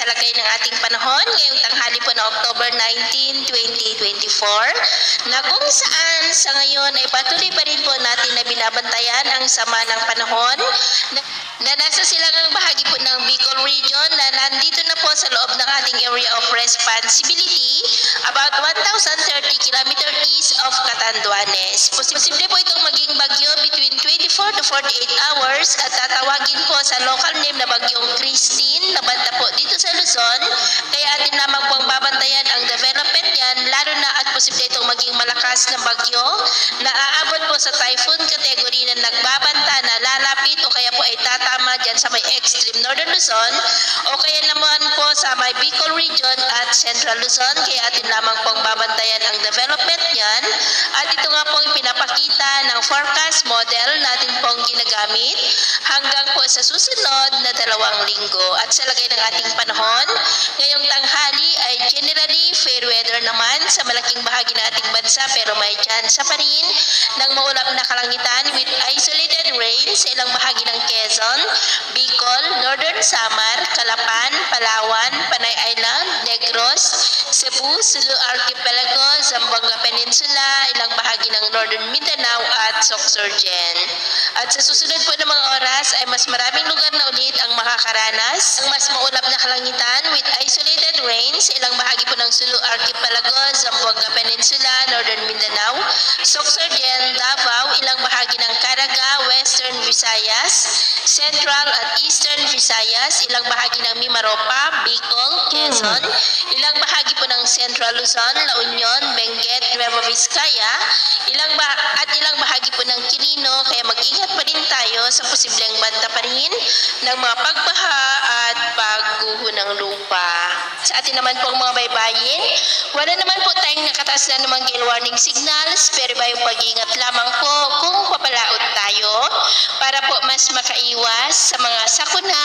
sa lagay ng ating panahon ngayong tanghali po na October 19, 2024 na kung saan sa ngayon ay patuloy pa rin po natin na binabantayan ang sama ng panahon na nasa silangang bahagi po ng Bicol Region na nandito na po sa loob ng ating area of responsibility about 1,030 km east of Catanduanes. Posible po itong maging bagyo between 24 to 48 hours at tatawagin po sa local name na bagyong Christine na banda po dito sa Luzon. Kaya atin lamang pong babantayan ang development niyan, lalo na at posible itong maging malakas na bagyo na aabot po sa typhoon category na nagbabanta na lalapit o kaya po ay tatama dyan sa may extreme northern Luzon o kaya naman po sa may Bicol Region at Central Luzon. Kaya atin lamang pong babantayan ang development niyan at ito nga pong pinapakita ng forecast model natin pong ginagamit hanggang po sa susunod na 2 linggo. At sa lagay ng ating panahon, ngayong tanghali ay generally fair weather naman sa malaking bahagi ng ating bansa pero may chance pa rin ng maulap na kalangitan with isolated rain sa ilang bahagi ng Quezon, Bicol, Northern Samar, Calapan, Palawan, Panay Island, Negros, Cebu, Sulu Archipelago, Zamboanga Peninsula, ilang bahagi ng Northern Mindanao at Sorsogon. At sa susunod po ng mga oras ay mas maraming lugar na ulit ang makakaranas ng mas maulap na kalangitan with isolated rain sa ilang bahagi po ng Sulu Archipelago, Zamboanga Peninsula, Northern Mindanao, Sorsogon, Davao, ilang bahagi ng Caraga, Western Visayas, Central at Eastern Visayas, ilang bahagi ng Mimaropa, Bicol, Quezon, ilang bahagi po ng Central Luzon, La Union, Benguet, Nueva Vizcaya, ilang bahagi po ng Quirino. Kaya mag-ingat pa rin tayo sa posibleng banta pa rin ng mga pagbaha at pagguho ng lupa. Sa atin naman pong mga baybayin, wala naman po tayong nakataas na namang gale warning signals, pero bayong pag-ingat lamang po kung papalaot tayo para po mas makaiwas sa mga sakuna,